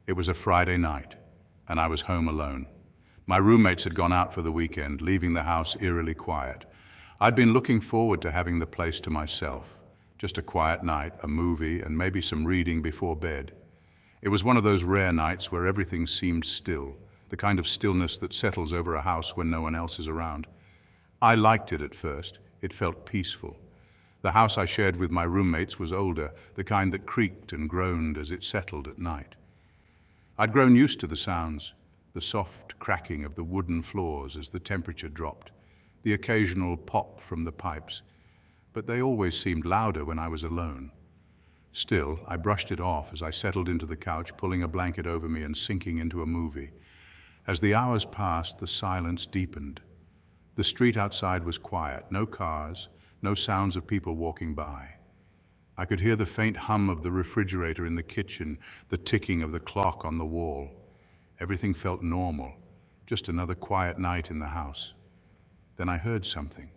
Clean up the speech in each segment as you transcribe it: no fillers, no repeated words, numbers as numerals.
It was a Friday night, and I was home alone. My roommates had gone out for the weekend, leaving the house eerily quiet. I'd been looking forward to having the place to myself. Just a quiet night, a movie, and maybe some reading before bed. It was one of those rare nights where everything seemed still, the kind of stillness that settles over a house when no one else is around. I liked it at first. It felt peaceful. The house I shared with my roommates was older, the kind that creaked and groaned as it settled at night. I'd grown used to the sounds, the soft cracking of the wooden floors as the temperature dropped, the occasional pop from the pipes, but they always seemed louder when I was alone. Still, I brushed it off as I settled into the couch, pulling a blanket over me and sinking into a movie. As the hours passed, the silence deepened. The street outside was quiet, no cars, no sounds of people walking by. I could hear the faint hum of the refrigerator in the kitchen, the ticking of the clock on the wall. Everything felt normal, just another quiet night in the house. Then I heard something.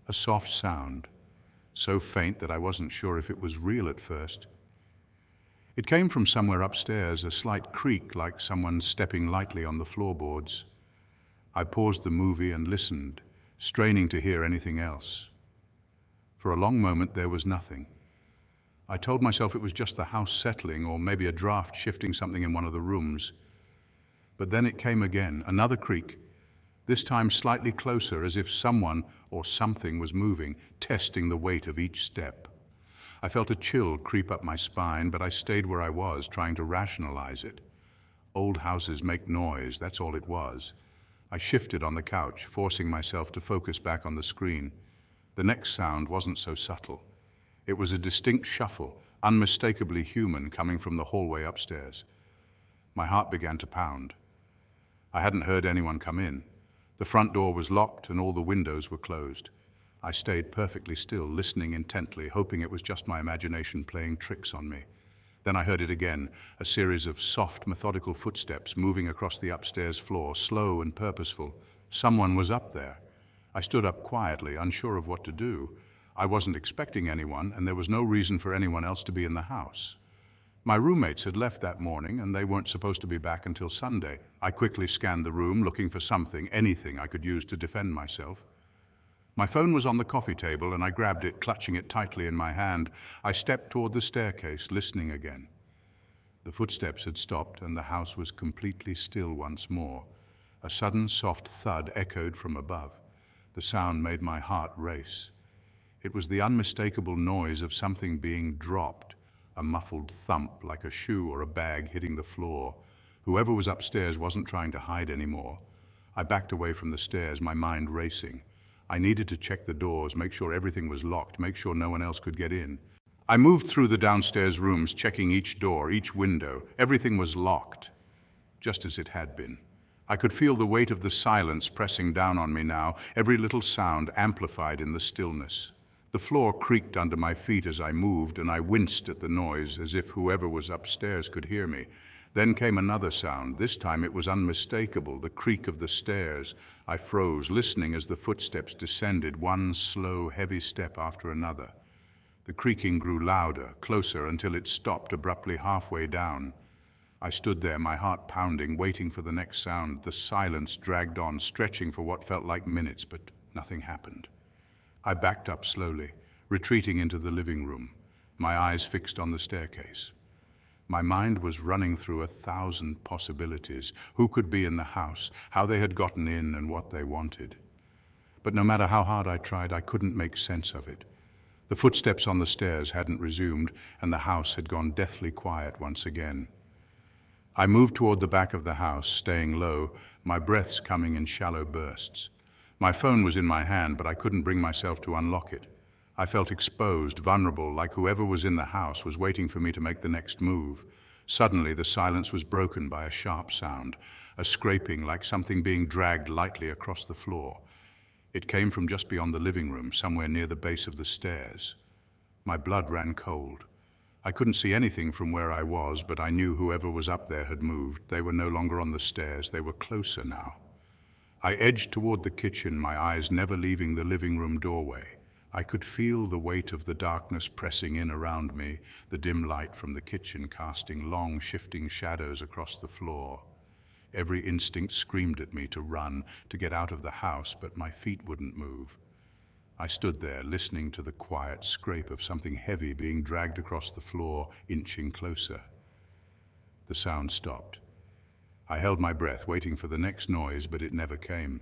A soft sound, so faint that I wasn't sure if it was real at first. It came from somewhere upstairs, a slight creak like someone stepping lightly on the floorboards. I paused the movie and listened, straining to hear anything else. For a long moment there was nothing. I told myself it was just the house settling or maybe a draft shifting something in one of the rooms. But then it came again, another creak, this time slightly closer, as if someone or something was moving, testing the weight of each step. I felt a chill creep up my spine, but I stayed where I was, trying to rationalize it. Old houses make noise, that's all it was. I shifted on the couch, forcing myself to focus back on the screen. The next sound wasn't so subtle. It was a distinct shuffle, unmistakably human, coming from the hallway upstairs. My heart began to pound. I hadn't heard anyone come in. The front door was locked and all the windows were closed. I stayed perfectly still, listening intently, hoping it was just my imagination playing tricks on me. Then I heard it again, a series of soft, methodical footsteps moving across the upstairs floor, slow and purposeful. Someone was up there. I stood up quietly, unsure of what to do. I wasn't expecting anyone, and there was no reason for anyone else to be in the house. My roommates had left that morning, and they weren't supposed to be back until Sunday. I quickly scanned the room, looking for something, anything I could use to defend myself. My phone was on the coffee table, and I grabbed it, clutching it tightly in my hand. I stepped toward the staircase, listening again. The footsteps had stopped, and the house was completely still once more. A sudden, soft thud echoed from above. The sound made my heart race. It was the unmistakable noise of something being dropped, a muffled thump like a shoe or a bag hitting the floor. Whoever was upstairs wasn't trying to hide anymore. I backed away from the stairs, my mind racing. I needed to check the doors, make sure everything was locked, make sure no one else could get in. I moved through the downstairs rooms, checking each door, each window. Everything was locked, just as it had been. I could feel the weight of the silence pressing down on me now, every little sound amplified in the stillness. The floor creaked under my feet as I moved, and I winced at the noise, as if whoever was upstairs could hear me. Then came another sound. This time it was unmistakable, the creak of the stairs. I froze, listening as the footsteps descended, one slow, heavy step after another. The creaking grew louder, closer, until it stopped abruptly halfway down. I stood there, my heart pounding, waiting for the next sound. The silence dragged on, stretching for what felt like minutes, but nothing happened. I backed up slowly, retreating into the living room, my eyes fixed on the staircase. My mind was running through 1,000 possibilities. Who could be in the house, how they had gotten in, and what they wanted. But no matter how hard I tried, I couldn't make sense of it. The footsteps on the stairs hadn't resumed, and the house had gone deathly quiet once again. I moved toward the back of the house, staying low, my breaths coming in shallow bursts. My phone was in my hand, but I couldn't bring myself to unlock it. I felt exposed, vulnerable, like whoever was in the house was waiting for me to make the next move. Suddenly, the silence was broken by a sharp sound, a scraping like something being dragged lightly across the floor. It came from just beyond the living room, somewhere near the base of the stairs. My blood ran cold. I couldn't see anything from where I was, but I knew whoever was up there had moved. They were no longer on the stairs. They were closer now. I edged toward the kitchen, my eyes never leaving the living room doorway. I could feel the weight of the darkness pressing in around me, the dim light from the kitchen casting long, shifting shadows across the floor. Every instinct screamed at me to run, to get out of the house, but my feet wouldn't move. I stood there, listening to the quiet scrape of something heavy being dragged across the floor, inching closer. The sound stopped. I held my breath, waiting for the next noise, but it never came.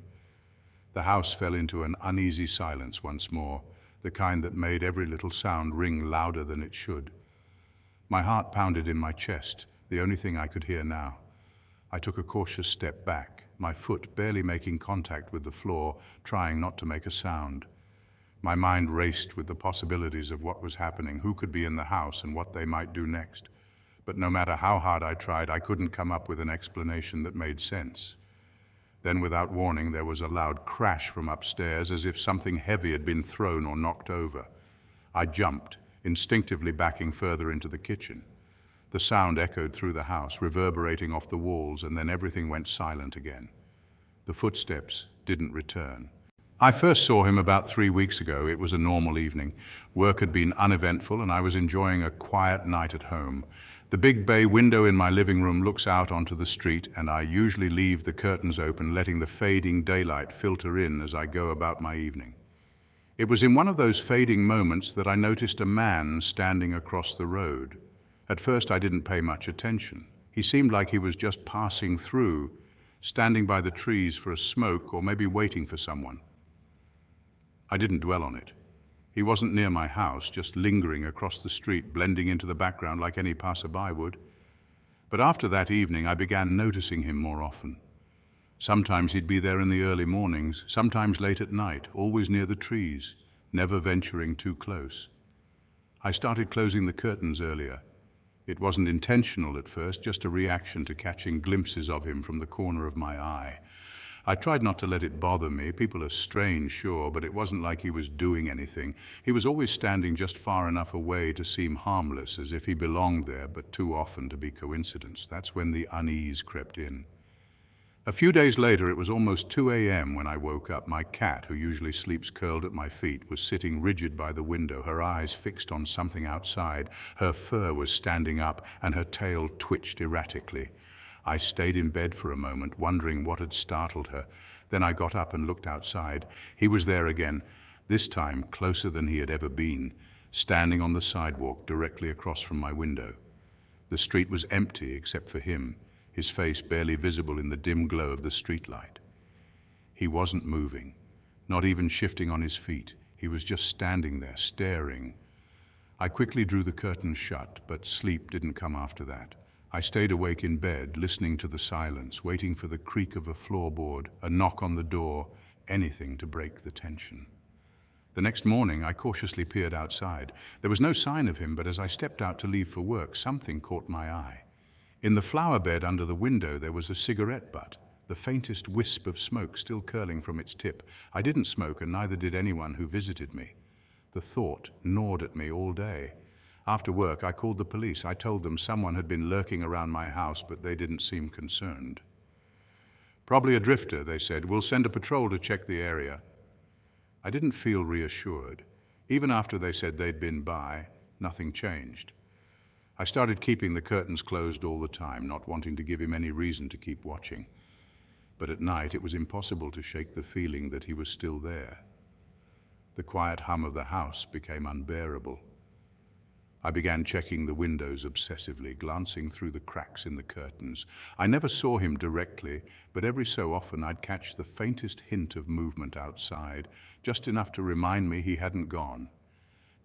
The house fell into an uneasy silence once more, the kind that made every little sound ring louder than it should. My heart pounded in my chest, the only thing I could hear now. I took a cautious step back, my foot barely making contact with the floor, trying not to make a sound. My mind raced with the possibilities of what was happening, who could be in the house, and what they might do next. But no matter how hard I tried, I couldn't come up with an explanation that made sense. Then, without warning, there was a loud crash from upstairs, as if something heavy had been thrown or knocked over. I jumped, instinctively backing further into the kitchen. The sound echoed through the house, reverberating off the walls, and then everything went silent again. The footsteps didn't return. I first saw him about 3 weeks ago. It was a normal evening. Work had been uneventful, and I was enjoying a quiet night at home. The big bay window in my living room looks out onto the street, and I usually leave the curtains open, letting the fading daylight filter in as I go about my evening. It was in one of those fading moments that I noticed a man standing across the road. At first, I didn't pay much attention. He seemed like he was just passing through, standing by the trees for a smoke or maybe waiting for someone. I didn't dwell on it. He wasn't near my house, just lingering across the street, blending into the background like any passerby would. But after that evening, I began noticing him more often. Sometimes he'd be there in the early mornings, sometimes late at night, always near the trees, never venturing too close. I started closing the curtains earlier. It wasn't intentional at first, just a reaction to catching glimpses of him from the corner of my eye. I tried not to let it bother me. People are strange, sure, but it wasn't like he was doing anything. He was always standing just far enough away to seem harmless, as if he belonged there, but too often to be coincidence. That's when the unease crept in. A few days later, it was almost 2 a.m. when I woke up. My cat, who usually sleeps curled at my feet, was sitting rigid by the window, her eyes fixed on something outside. Her fur was standing up, and her tail twitched erratically. I stayed in bed for a moment, wondering what had startled her. Then I got up and looked outside. He was there again, this time closer than he had ever been, standing on the sidewalk directly across from my window. The street was empty except for him, his face barely visible in the dim glow of the streetlight. He wasn't moving, not even shifting on his feet. He was just standing there, staring. I quickly drew the curtains shut, but sleep didn't come after that. I stayed awake in bed, listening to the silence, waiting for the creak of a floorboard, a knock on the door, anything to break the tension. The next morning, I cautiously peered outside. There was no sign of him, but as I stepped out to leave for work, something caught my eye. In the flower bed under the window, there was a cigarette butt, the faintest wisp of smoke still curling from its tip. I didn't smoke, and neither did anyone who visited me. The thought gnawed at me all day. After work, I called the police. I told them someone had been lurking around my house, but they didn't seem concerned. Probably a drifter, they said. We'll send a patrol to check the area. I didn't feel reassured. Even after they said they'd been by, nothing changed. I started keeping the curtains closed all the time, not wanting to give him any reason to keep watching. But at night, it was impossible to shake the feeling that he was still there. The quiet hum of the house became unbearable. I began checking the windows obsessively, glancing through the cracks in the curtains. I never saw him directly, but every so often I'd catch the faintest hint of movement outside, just enough to remind me he hadn't gone.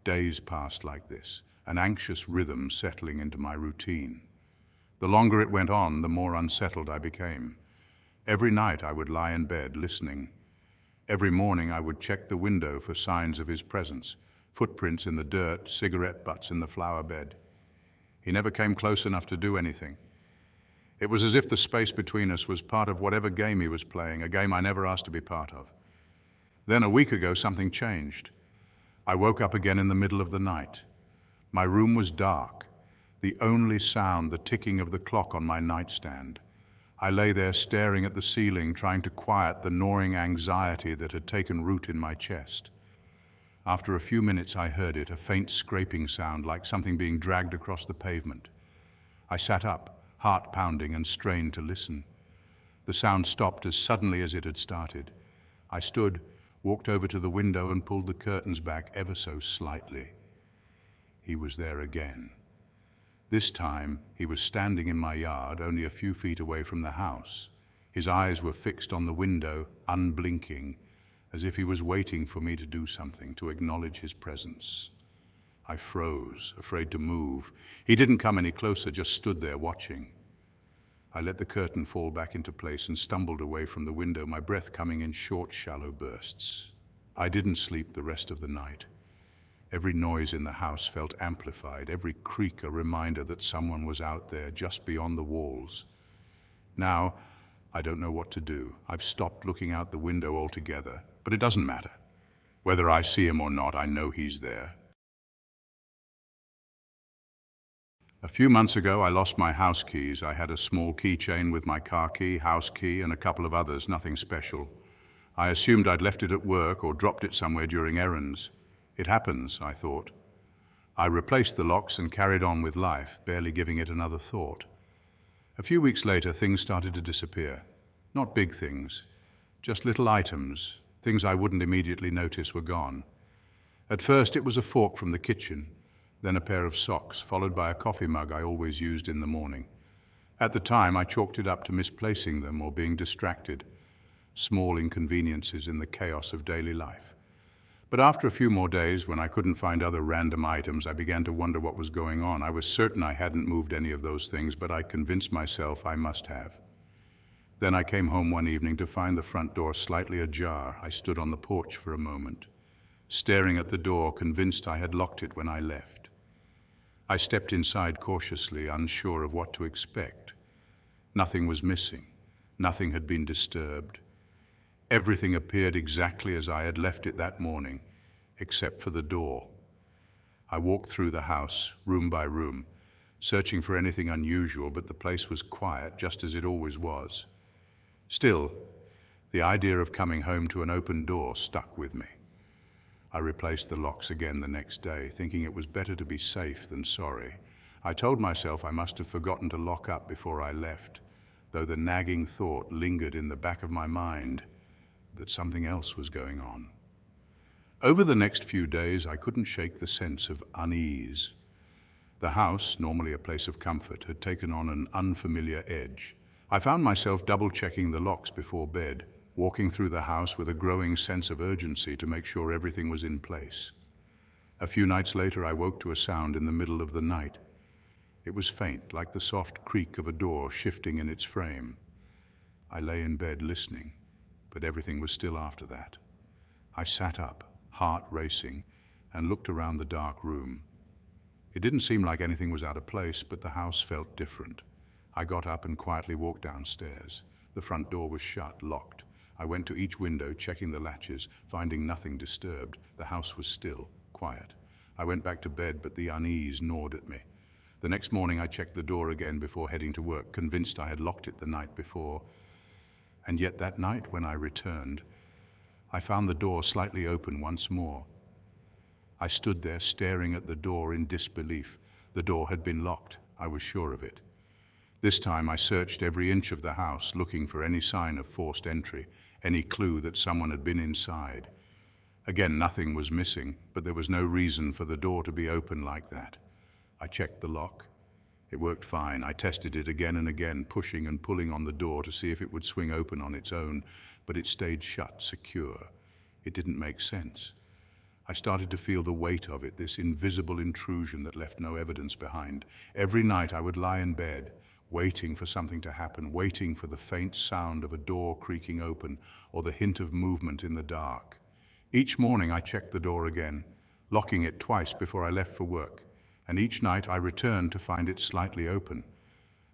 Days passed like this, an anxious rhythm settling into my routine. The longer it went on, the more unsettled I became. Every night I would lie in bed, listening. Every morning I would check the window for signs of his presence. Footprints in the dirt, cigarette butts in the flower bed. He never came close enough to do anything. It was as if the space between us was part of whatever game he was playing, a game I never asked to be part of. Then a week ago, something changed. I woke up again in the middle of the night. My room was dark, the only sound the ticking of the clock on my nightstand. I lay there staring at the ceiling, trying to quiet the gnawing anxiety that had taken root in my chest. After a few minutes I heard it, a faint scraping sound like something being dragged across the pavement. I sat up, heart pounding, and strained to listen. The sound stopped as suddenly as it had started. I stood, walked over to the window and pulled the curtains back ever so slightly. He was there again. This time, he was standing in my yard, only a few feet away from the house. His eyes were fixed on the window, unblinking, as if he was waiting for me to do something, to acknowledge his presence. I froze, afraid to move. He didn't come any closer, just stood there watching. I let the curtain fall back into place and stumbled away from the window, my breath coming in short, shallow bursts. I didn't sleep the rest of the night. Every noise in the house felt amplified, every creak a reminder that someone was out there just beyond the walls. Now, I don't know what to do. I've stopped looking out the window altogether, but it doesn't matter. Whether I see him or not, I know he's there. A few months ago, I lost my house keys. I had a small keychain with my car key, house key, and a couple of others, nothing special. I assumed I'd left it at work or dropped it somewhere during errands. It happens, I thought. I replaced the locks and carried on with life, barely giving it another thought. A few weeks later, things started to disappear. Not big things, just little items. Things I wouldn't immediately notice were gone. At first, it was a fork from the kitchen, then a pair of socks, followed by a coffee mug I always used in the morning. At the time, I chalked it up to misplacing them or being distracted. Small inconveniences in the chaos of daily life. But after a few more days, when I couldn't find other random items, I began to wonder what was going on. I was certain I hadn't moved any of those things, but I convinced myself I must have. Then I came home one evening to find the front door slightly ajar. I stood on the porch for a moment, staring at the door, convinced I had locked it when I left. I stepped inside cautiously, unsure of what to expect. Nothing was missing. Nothing had been disturbed. Everything appeared exactly as I had left it that morning, except for the door. I walked through the house, room by room, searching for anything unusual, but the place was quiet, just as it always was. Still, the idea of coming home to an open door stuck with me. I replaced the locks again the next day, thinking it was better to be safe than sorry. I told myself I must have forgotten to lock up before I left, though the nagging thought lingered in the back of my mind that something else was going on. Over the next few days, I couldn't shake the sense of unease. The house, normally a place of comfort, had taken on an unfamiliar edge. I found myself double-checking the locks before bed, walking through the house with a growing sense of urgency to make sure everything was in place. A few nights later, I woke to a sound in the middle of the night. It was faint, like the soft creak of a door shifting in its frame. I lay in bed listening, but everything was still after that. I sat up, heart racing, and looked around the dark room. It didn't seem like anything was out of place, but the house felt different. I got up and quietly walked downstairs. The front door was shut, locked. I went to each window, checking the latches, finding nothing disturbed. The house was still, quiet. I went back to bed, but the unease gnawed at me. The next morning, I checked the door again before heading to work, convinced I had locked it the night before. And yet that night, when I returned, I found the door slightly open once more. I stood there staring at the door in disbelief. The door had been locked. I was sure of it. This time I searched every inch of the house, looking for any sign of forced entry, any clue that someone had been inside. Again, nothing was missing, but there was no reason for the door to be open like that. I checked the lock. It worked fine. I tested it again and again, pushing and pulling on the door to see if it would swing open on its own, but it stayed shut, secure. It didn't make sense. I started to feel the weight of it, this invisible intrusion that left no evidence behind. Every night I would lie in bed, waiting for something to happen, waiting for the faint sound of a door creaking open or the hint of movement in the dark. Each morning I checked the door again, locking it twice before I left for work, and each night I returned to find it slightly open.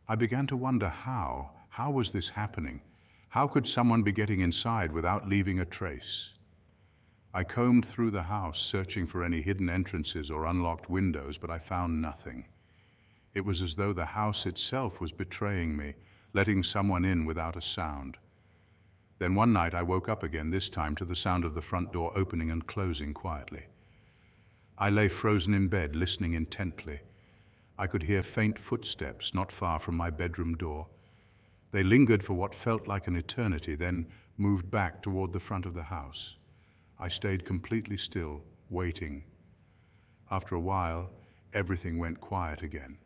I began to wonder how. How was this happening? How could someone be getting inside without leaving a trace? I combed through the house, searching for any hidden entrances or unlocked windows, but I found nothing. It was as though the house itself was betraying me, letting someone in without a sound. Then one night I woke up again, this time to the sound of the front door opening and closing quietly. I lay frozen in bed, listening intently. I could hear faint footsteps not far from my bedroom door. They lingered for what felt like an eternity, then moved back toward the front of the house. I stayed completely still, waiting. After a while, everything went quiet again.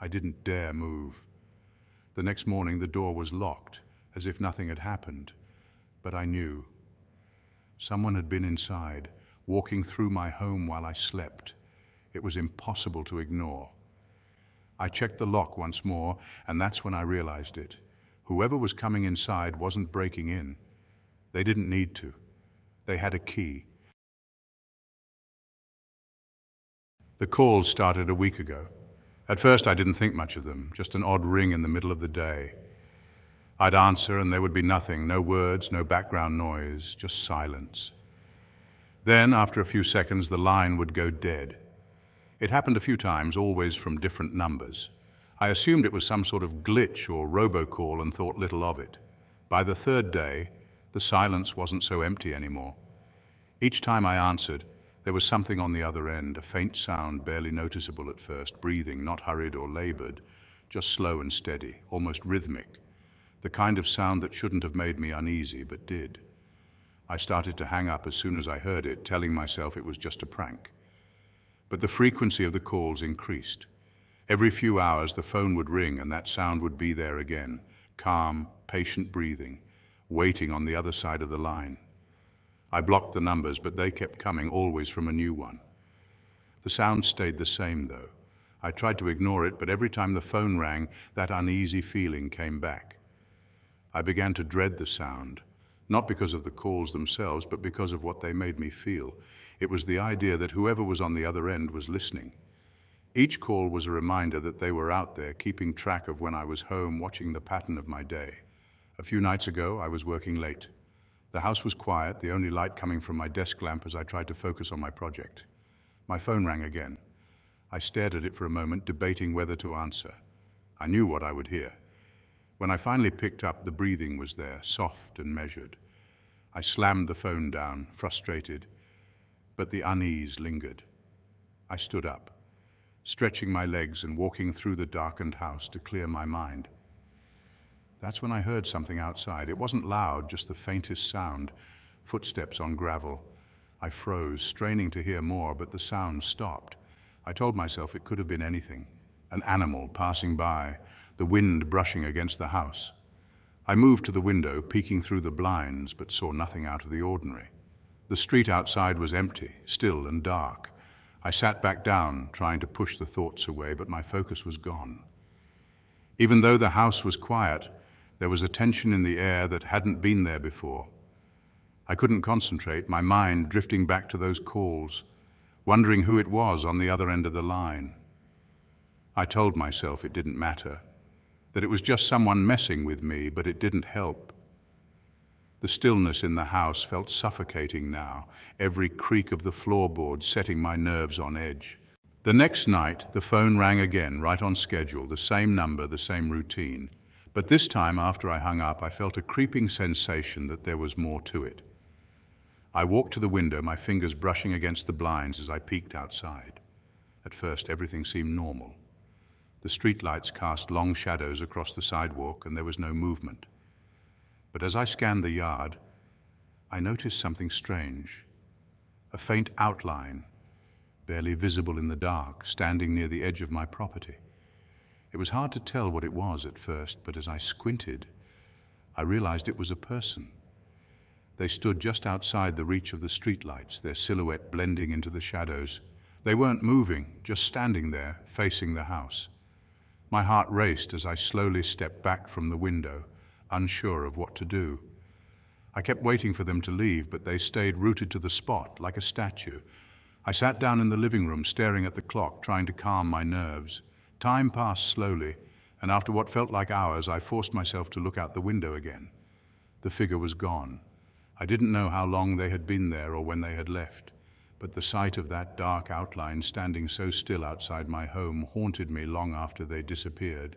I didn't dare move. The next morning, the door was locked, as if nothing had happened. But I knew. Someone had been inside, walking through my home while I slept. It was impossible to ignore. I checked the lock once more, and that's when I realized it. Whoever was coming inside wasn't breaking in. They didn't need to. They had a key. The calls started a week ago. At first, I didn't think much of them, just an odd ring in the middle of the day. I'd answer and there would be nothing, no words, no background noise, just silence. Then, after a few seconds, the line would go dead. It happened a few times, always from different numbers. I assumed it was some sort of glitch or robocall and thought little of it. By the third day, the silence wasn't so empty anymore. Each time I answered, there was something on the other end, a faint sound barely noticeable at first, breathing, not hurried or labored, just slow and steady, almost rhythmic. The kind of sound that shouldn't have made me uneasy, but did. I started to hang up as soon as I heard it, telling myself it was just a prank. But the frequency of the calls increased. Every few hours the phone would ring and that sound would be there again, calm, patient breathing, waiting on the other side of the line. I blocked the numbers, but they kept coming, always from a new one. The sound stayed the same, though. I tried to ignore it, but every time the phone rang, that uneasy feeling came back. I began to dread the sound, not because of the calls themselves, but because of what they made me feel. It was the idea that whoever was on the other end was listening. Each call was a reminder that they were out there, keeping track of when I was home, watching the pattern of my day. A few nights ago, I was working late. The house was quiet, the only light coming from my desk lamp as I tried to focus on my project. My phone rang again. I stared at it for a moment, debating whether to answer. I knew what I would hear. When I finally picked up, the breathing was there, soft and measured. I slammed the phone down, frustrated, but the unease lingered. I stood up, stretching my legs and walking through the darkened house to clear my mind. That's when I heard something outside. It wasn't loud, just the faintest sound, footsteps on gravel. I froze, straining to hear more, but the sound stopped. I told myself it could have been anything, an animal passing by, the wind brushing against the house. I moved to the window, peeking through the blinds, but saw nothing out of the ordinary. The street outside was empty, still and dark. I sat back down, trying to push the thoughts away, but my focus was gone. Even though the house was quiet, there was a tension in the air that hadn't been there before. I couldn't concentrate, my mind drifting back to those calls, wondering who it was on the other end of the line. I told myself it didn't matter, that it was just someone messing with me, but it didn't help. The stillness in the house felt suffocating now, every creak of the floorboards setting my nerves on edge. The next night, the phone rang again, right on schedule, the same number, the same routine. But this time, after I hung up, I felt a creeping sensation that there was more to it. I walked to the window, my fingers brushing against the blinds as I peeked outside. At first, everything seemed normal. The streetlights cast long shadows across the sidewalk, and there was no movement. But as I scanned the yard, I noticed something strange. A faint outline, barely visible in the dark, standing near the edge of my property. It was hard to tell what it was at first, but as I squinted, I realized it was a person. They stood just outside the reach of the streetlights, their silhouette blending into the shadows. They weren't moving, just standing there, facing the house. My heart raced as I slowly stepped back from the window, unsure of what to do. I kept waiting for them to leave, but they stayed rooted to the spot, like a statue. I sat down in the living room, staring at the clock, trying to calm my nerves. Time passed slowly, and after what felt like hours, I forced myself to look out the window again. The figure was gone. I didn't know how long they had been there or when they had left, but the sight of that dark outline standing so still outside my home haunted me long after they disappeared.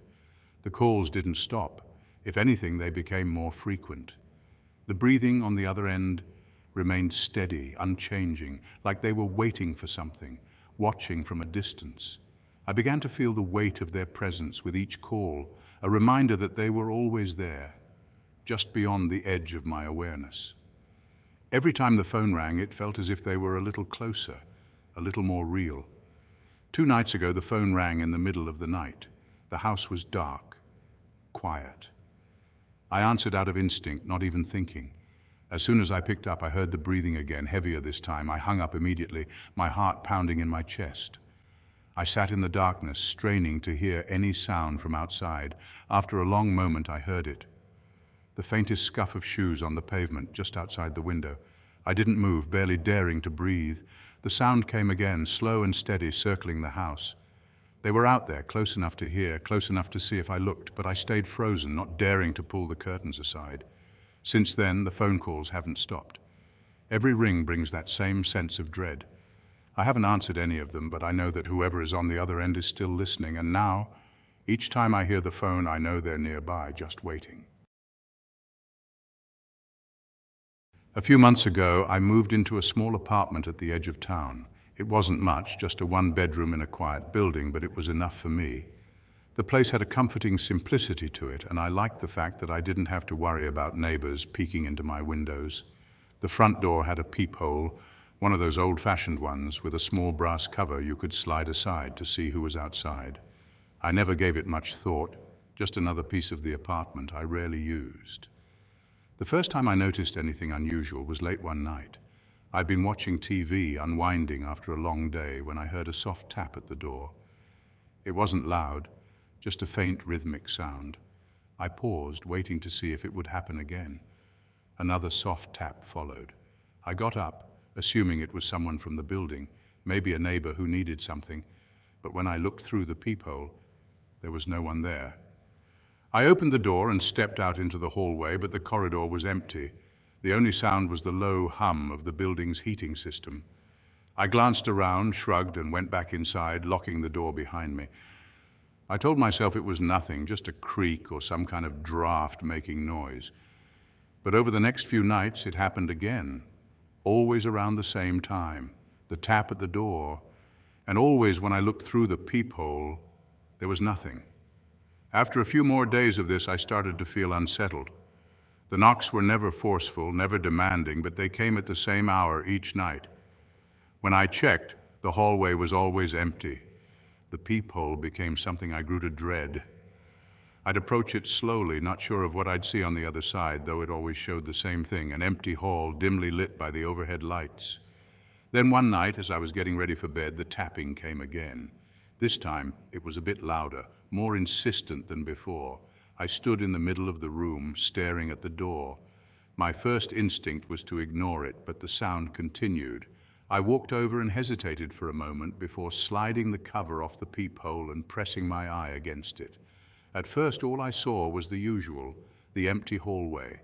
The calls didn't stop. If anything, they became more frequent. The breathing on the other end remained steady, unchanging, like they were waiting for something, watching from a distance. I began to feel the weight of their presence with each call, a reminder that they were always there, just beyond the edge of my awareness. Every time the phone rang, it felt as if they were a little closer, a little more real. 2 nights ago, the phone rang in the middle of the night. The house was dark, quiet. I answered out of instinct, not even thinking. As soon as I picked up, I heard the breathing again, heavier this time. I hung up immediately, my heart pounding in my chest. I sat in the darkness, straining to hear any sound from outside. After a long moment, I heard it. The faintest scuff of shoes on the pavement just outside the window. I didn't move, barely daring to breathe. The sound came again, slow and steady, circling the house. They were out there, close enough to hear, close enough to see if I looked, but I stayed frozen, not daring to pull the curtains aside. Since then, the phone calls haven't stopped. Every ring brings that same sense of dread. I haven't answered any of them, but I know that whoever is on the other end is still listening, and now, each time I hear the phone, I know they're nearby, just waiting. A few months ago, I moved into a small apartment at the edge of town. It wasn't much, just a one-bedroom in a quiet building, but it was enough for me. The place had a comforting simplicity to it, and I liked the fact that I didn't have to worry about neighbors peeking into my windows. The front door had a peephole, one of those old-fashioned ones with a small brass cover you could slide aside to see who was outside. I never gave it much thought, just another piece of the apartment I rarely used. The first time I noticed anything unusual was late one night. I'd been watching TV, unwinding after a long day, when I heard a soft tap at the door. It wasn't loud, just a faint rhythmic sound. I paused, waiting to see if it would happen again. Another soft tap followed. I got up, assuming it was someone from the building, maybe a neighbor who needed something, but when I looked through the peephole, there was no one there. I opened the door and stepped out into the hallway, but the corridor was empty. The only sound was the low hum of the building's heating system. I glanced around, shrugged, and went back inside, locking the door behind me. I told myself it was nothing, just a creak or some kind of draft making noise. But over the next few nights, it happened again, always around the same time, the tap at the door, and always when I looked through the peephole, there was nothing. After a few more days of this, I started to feel unsettled. The knocks were never forceful, never demanding, but they came at the same hour each night. When I checked, the hallway was always empty. The peephole became something I grew to dread. I'd approach it slowly, not sure of what I'd see on the other side, though it always showed the same thing, an empty hall dimly lit by the overhead lights. Then one night, as I was getting ready for bed, the tapping came again. This time, it was a bit louder, more insistent than before. I stood in the middle of the room, staring at the door. My first instinct was to ignore it, but the sound continued. I walked over and hesitated for a moment before sliding the cover off the peephole and pressing my eye against it. At first, all I saw was the usual, the empty hallway.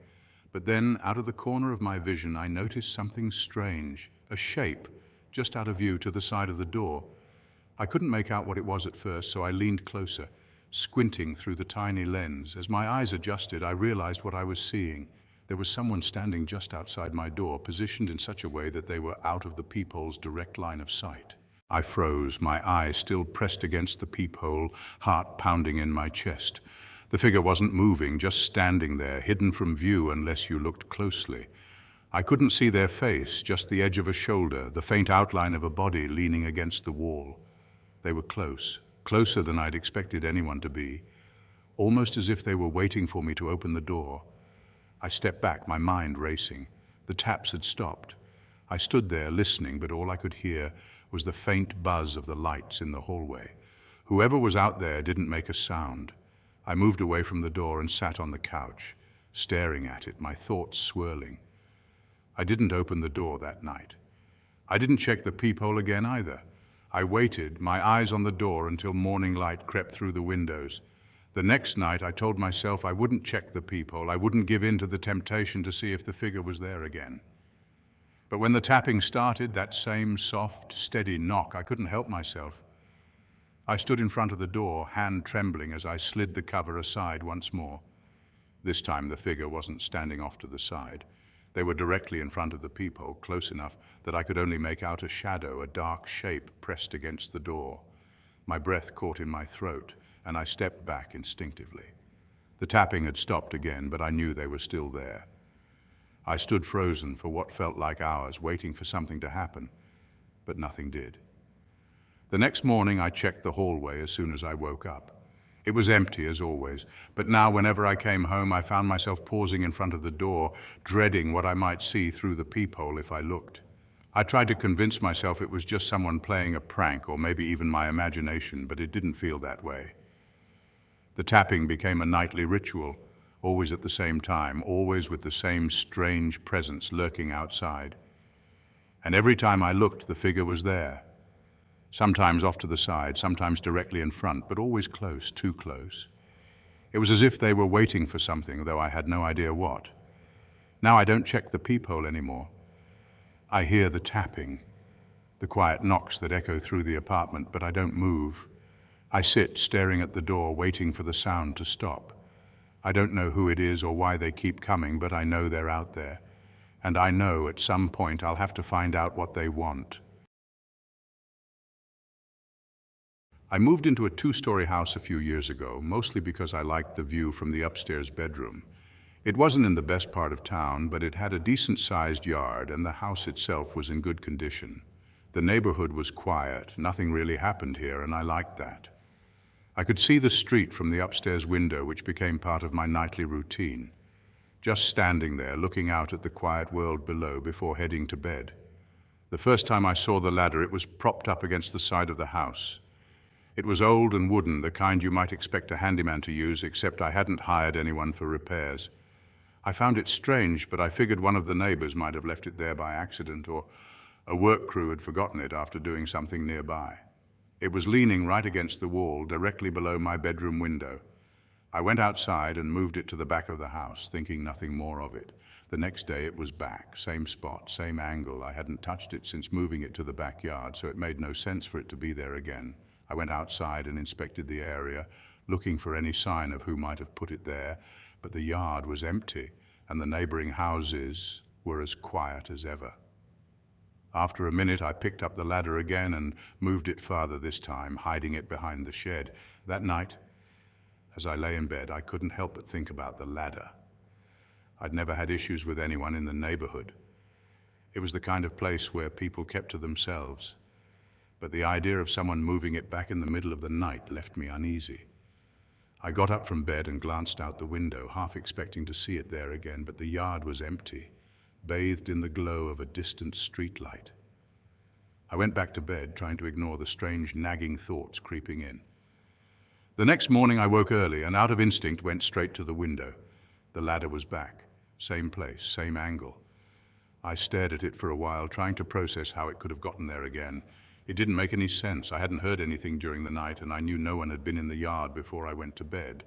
But then, out of the corner of my vision, I noticed something strange, a shape, just out of view to the side of the door. I couldn't make out what it was at first, so I leaned closer, squinting through the tiny lens. As my eyes adjusted, I realized what I was seeing. There was someone standing just outside my door, positioned in such a way that they were out of the peephole's direct line of sight. I froze, my eye still pressed against the peephole, heart pounding in my chest. The figure wasn't moving, just standing there, hidden from view unless you looked closely. I couldn't see their face, just the edge of a shoulder, the faint outline of a body leaning against the wall. They were close, closer than I'd expected anyone to be, almost as if they were waiting for me to open the door. I stepped back, my mind racing. The taps had stopped. I stood there listening, but all I could hear was the faint buzz of the lights in the hallway. Whoever was out there didn't make a sound. I moved away from the door and sat on the couch, staring at it, my thoughts swirling. I didn't open the door that night. I didn't check the peephole again either. I waited, my eyes on the door, until morning light crept through the windows. The next night, I told myself I wouldn't check the peephole. I wouldn't give in to the temptation to see if the figure was there again. But when the tapping started, that same soft, steady knock, I couldn't help myself. I stood in front of the door, hand trembling as I slid the cover aside once more. This time, the figure wasn't standing off to the side. They were directly in front of the peephole, close enough that I could only make out a shadow, a dark shape pressed against the door. My breath caught in my throat, and I stepped back instinctively. The tapping had stopped again, but I knew they were still there. I stood frozen for what felt like hours, waiting for something to happen, but nothing did. The next morning, I checked the hallway as soon as I woke up. It was empty, as always, but now whenever I came home, I found myself pausing in front of the door, dreading what I might see through the peephole if I looked. I tried to convince myself it was just someone playing a prank, or maybe even my imagination, but it didn't feel that way. The tapping became a nightly ritual, always at the same time, always with the same strange presence lurking outside. And every time I looked, the figure was there. Sometimes off to the side, sometimes directly in front, but always close, too close. It was as if they were waiting for something, though I had no idea what. Now I don't check the peephole anymore. I hear the tapping, the quiet knocks that echo through the apartment, but I don't move. I sit staring at the door, waiting for the sound to stop. I don't know who it is or why they keep coming, but I know they're out there. And I know at some point I'll have to find out what they want. I moved into a 2-story house a few years ago, mostly because I liked the view from the upstairs bedroom. It wasn't in the best part of town, but it had a decent-sized yard, and the house itself was in good condition. The neighborhood was quiet, nothing really happened here, and I liked that. I could see the street from the upstairs window, which became part of my nightly routine. Just standing there, looking out at the quiet world below before heading to bed. The first time I saw the ladder, it was propped up against the side of the house. It was old and wooden, the kind you might expect a handyman to use, except I hadn't hired anyone for repairs. I found it strange, but I figured one of the neighbors might have left it there by accident, or a work crew had forgotten it after doing something nearby. It was leaning right against the wall, directly below my bedroom window. I went outside and moved it to the back of the house, thinking nothing more of it. The next day it was back, same spot, same angle. I hadn't touched it since moving it to the backyard, so it made no sense for it to be there again. I went outside and inspected the area, looking for any sign of who might have put it there, but the yard was empty, and the neighboring houses were as quiet as ever. After a minute, I picked up the ladder again and moved it farther this time, hiding it behind the shed. That night, as I lay in bed, I couldn't help but think about the ladder. I'd never had issues with anyone in the neighborhood. It was the kind of place where people kept to themselves. But the idea of someone moving it back in the middle of the night left me uneasy. I got up from bed and glanced out the window, half expecting to see it there again, but the yard was empty, bathed in the glow of a distant streetlight. I went back to bed, trying to ignore the strange, nagging thoughts creeping in. The next morning I woke early and out of instinct went straight to the window. The ladder was back, same place, same angle. I stared at it for a while, trying to process how it could have gotten there again. It didn't make any sense. I hadn't heard anything during the night, and I knew no one had been in the yard before I went to bed.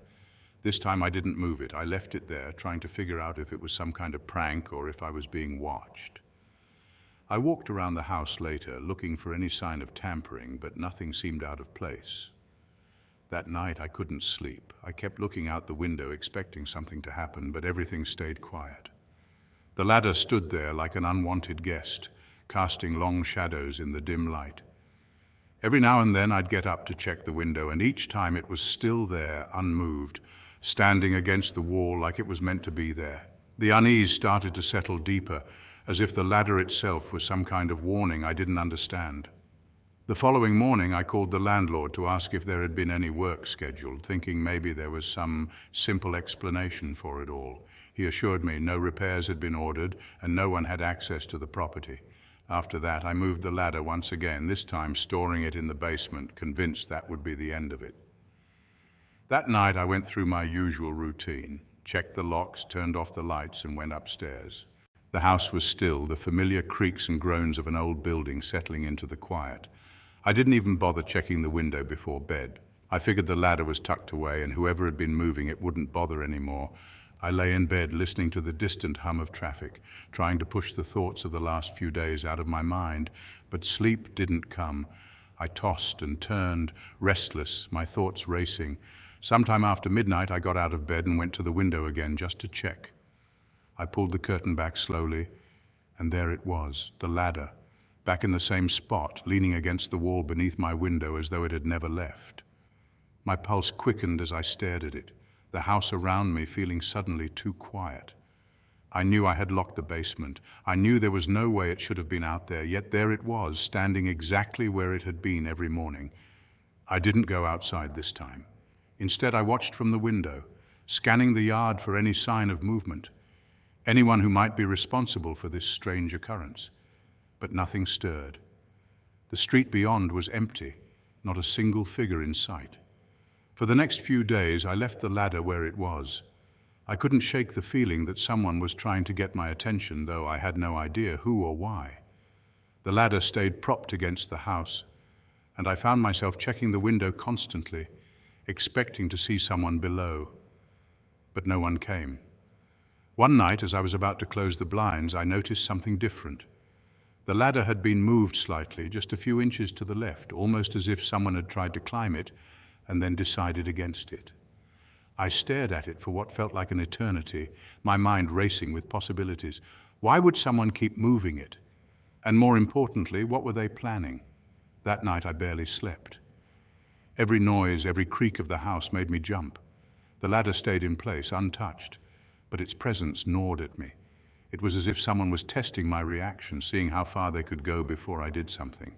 This time I didn't move it. I left it there, trying to figure out if it was some kind of prank or if I was being watched. I walked around the house later, looking for any sign of tampering, but nothing seemed out of place. That night I couldn't sleep. I kept looking out the window, expecting something to happen, but everything stayed quiet. The ladder stood there like an unwanted guest, casting long shadows in the dim light. Every now and then I'd get up to check the window, and each time it was still there, unmoved, standing against the wall like it was meant to be there. The unease started to settle deeper, as if the ladder itself was some kind of warning I didn't understand. The following morning I called the landlord to ask if there had been any work scheduled, thinking maybe there was some simple explanation for it all. He assured me no repairs had been ordered and no one had access to the property. After that, I moved the ladder once again, this time storing it in the basement, convinced that would be the end of it. That night, I went through my usual routine, checked the locks, turned off the lights, and went upstairs. The house was still, the familiar creaks and groans of an old building settling into the quiet. I didn't even bother checking the window before bed. I figured the ladder was tucked away, and whoever had been moving it wouldn't bother anymore. I lay in bed listening to the distant hum of traffic, trying to push the thoughts of the last few days out of my mind, but sleep didn't come. I tossed and turned, restless, my thoughts racing. Sometime after midnight, I got out of bed and went to the window again just to check. I pulled the curtain back slowly, and there it was, the ladder, back in the same spot, leaning against the wall beneath my window as though it had never left. My pulse quickened as I stared at it, the house around me feeling suddenly too quiet. I knew I had locked the basement. I knew there was no way it should have been out there, yet there it was, standing exactly where it had been every morning. I didn't go outside this time. Instead, I watched from the window, scanning the yard for any sign of movement, anyone who might be responsible for this strange occurrence. But nothing stirred. The street beyond was empty, not a single figure in sight. For the next few days, I left the ladder where it was. I couldn't shake the feeling that someone was trying to get my attention, though I had no idea who or why. The ladder stayed propped against the house, and I found myself checking the window constantly, expecting to see someone below. But no one came. One night, as I was about to close the blinds, I noticed something different. The ladder had been moved slightly, just a few inches to the left, almost as if someone had tried to climb it and then decided against it. I stared at it for what felt like an eternity, my mind racing with possibilities. Why would someone keep moving it? And more importantly, what were they planning? That night I barely slept. Every noise, every creak of the house made me jump. The ladder stayed in place, untouched, but its presence gnawed at me. It was as if someone was testing my reaction, seeing how far they could go before I did something.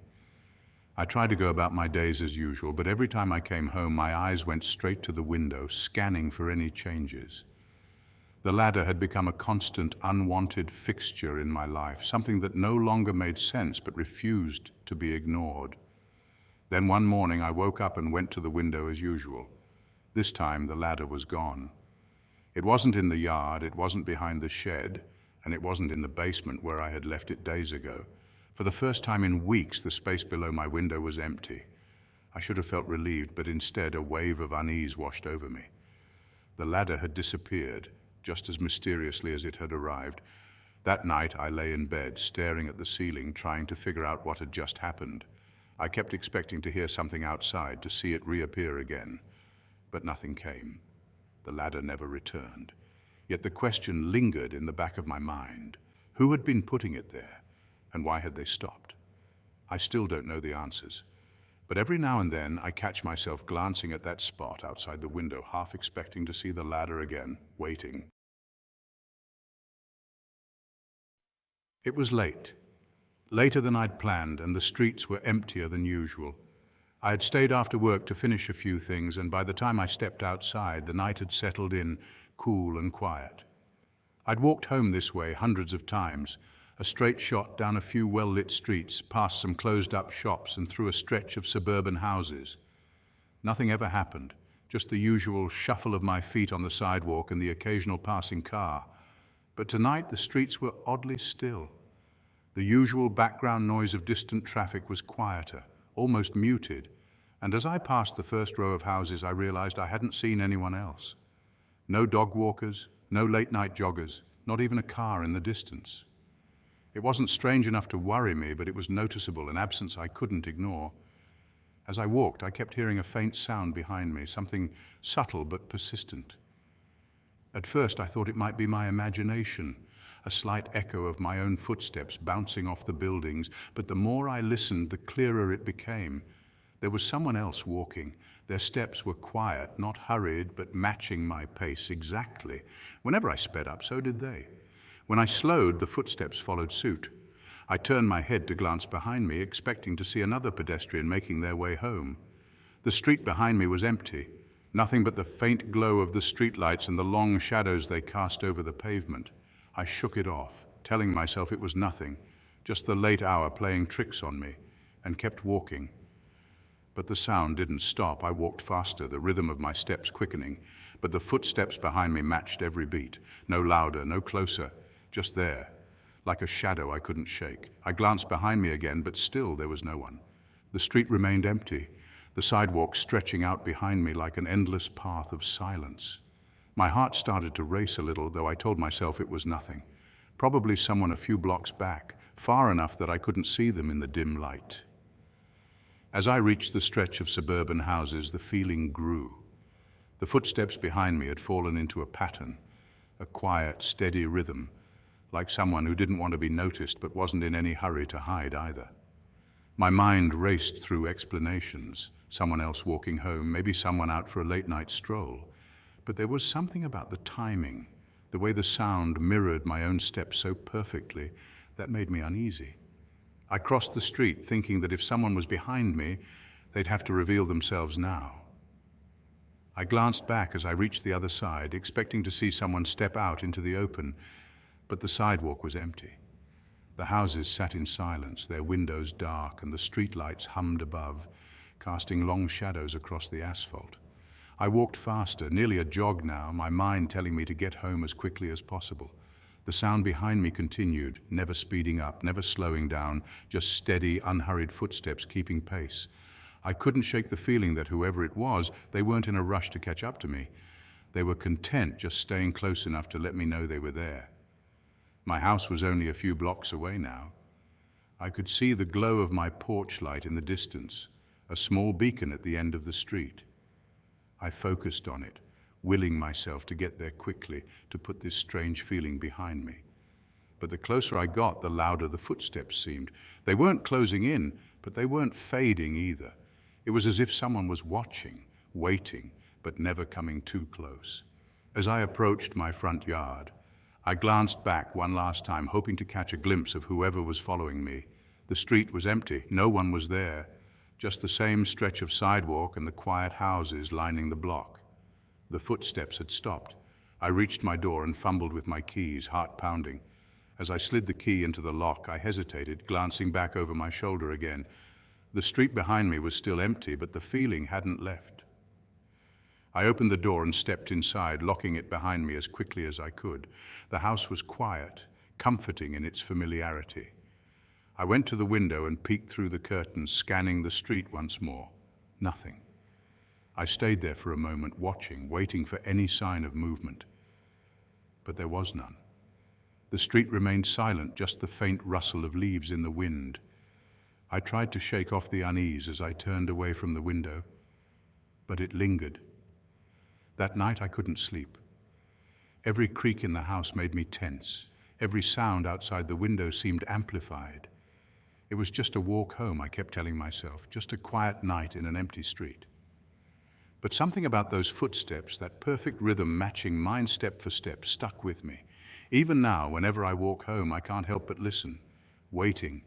I tried to go about my days as usual, but every time I came home, my eyes went straight to the window, scanning for any changes. The ladder had become a constant, unwanted fixture in my life, something that no longer made sense but refused to be ignored. Then one morning, I woke up and went to the window as usual. This time, the ladder was gone. It wasn't in the yard, it wasn't behind the shed, and it wasn't in the basement where I had left it days ago. For the first time in weeks, the space below my window was empty. I should have felt relieved, but instead a wave of unease washed over me. The ladder had disappeared, just as mysteriously as it had arrived. That night, I lay in bed, staring at the ceiling, trying to figure out what had just happened. I kept expecting to hear something outside, to see it reappear again. But nothing came. The ladder never returned. Yet the question lingered in the back of my mind. Who had been putting it there? And why had they stopped? I still don't know the answers. But every now and then, I catch myself glancing at that spot outside the window, half expecting to see the ladder again, waiting. It was late. Later than I'd planned, and the streets were emptier than usual. I had stayed after work to finish a few things, and by the time I stepped outside, the night had settled in, cool and quiet. I'd walked home this way hundreds of times, a straight shot down a few well-lit streets, past some closed-up shops and through a stretch of suburban houses. Nothing ever happened, just the usual shuffle of my feet on the sidewalk and the occasional passing car. But tonight the streets were oddly still. The usual background noise of distant traffic was quieter, almost muted, and as I passed the first row of houses, I realized I hadn't seen anyone else. No dog walkers, no late-night joggers, not even a car in the distance. It wasn't strange enough to worry me, but it was noticeable, an absence I couldn't ignore. As I walked, I kept hearing a faint sound behind me, something subtle but persistent. At first, I thought it might be my imagination, a slight echo of my own footsteps bouncing off the buildings, but the more I listened, the clearer it became. There was someone else walking. Their steps were quiet, not hurried, but matching my pace exactly. Whenever I sped up, so did they. When I slowed, the footsteps followed suit. I turned my head to glance behind me, expecting to see another pedestrian making their way home. The street behind me was empty, nothing but the faint glow of the streetlights and the long shadows they cast over the pavement. I shook it off, telling myself it was nothing, just the late hour playing tricks on me, and kept walking. But the sound didn't stop. I walked faster, the rhythm of my steps quickening, but the footsteps behind me matched every beat, no louder, no closer. Just there, like a shadow I couldn't shake. I glanced behind me again, but still there was no one. The street remained empty, the sidewalk stretching out behind me like an endless path of silence. My heart started to race a little, though I told myself it was nothing. Probably someone a few blocks back, far enough that I couldn't see them in the dim light. As I reached the stretch of suburban houses, the feeling grew. The footsteps behind me had fallen into a pattern, a quiet, steady rhythm, like someone who didn't want to be noticed but wasn't in any hurry to hide either. My mind raced through explanations, someone else walking home, maybe someone out for a late-night stroll. But there was something about the timing, the way the sound mirrored my own steps so perfectly, that made me uneasy. I crossed the street thinking that if someone was behind me, they'd have to reveal themselves now. I glanced back as I reached the other side, expecting to see someone step out into the open, but the sidewalk was empty. The houses sat in silence, their windows dark, and the streetlights hummed above, casting long shadows across the asphalt. I walked faster, nearly a jog now, my mind telling me to get home as quickly as possible. The sound behind me continued, never speeding up, never slowing down, just steady, unhurried footsteps keeping pace. I couldn't shake the feeling that whoever it was, they weren't in a rush to catch up to me. They were content just staying close enough to let me know they were there. My house was only a few blocks away now. I could see the glow of my porch light in the distance, a small beacon at the end of the street. I focused on it, willing myself to get there quickly, to put this strange feeling behind me. But the closer I got, the louder the footsteps seemed. They weren't closing in, but they weren't fading either. It was as if someone was watching, waiting, but never coming too close. As I approached my front yard, I glanced back one last time, hoping to catch a glimpse of whoever was following me. The street was empty, no one was there, just the same stretch of sidewalk and the quiet houses lining the block. The footsteps had stopped. I reached my door and fumbled with my keys, heart pounding. As I slid the key into the lock, I hesitated, glancing back over my shoulder again. The street behind me was still empty, but the feeling hadn't left. I opened the door and stepped inside, locking it behind me as quickly as I could. The house was quiet, comforting in its familiarity. I went to the window and peeked through the curtains, scanning the street once more. Nothing. I stayed there for a moment, watching, waiting for any sign of movement. But there was none. The street remained silent, just the faint rustle of leaves in the wind. I tried to shake off the unease as I turned away from the window, but it lingered. That night I couldn't sleep. Every creak in the house made me tense. Every sound outside the window seemed amplified. It was just a walk home, I kept telling myself, just a quiet night in an empty street. But something about those footsteps, that perfect rhythm matching mine step for step, stuck with me. Even now, whenever I walk home, I can't help but listen, waiting,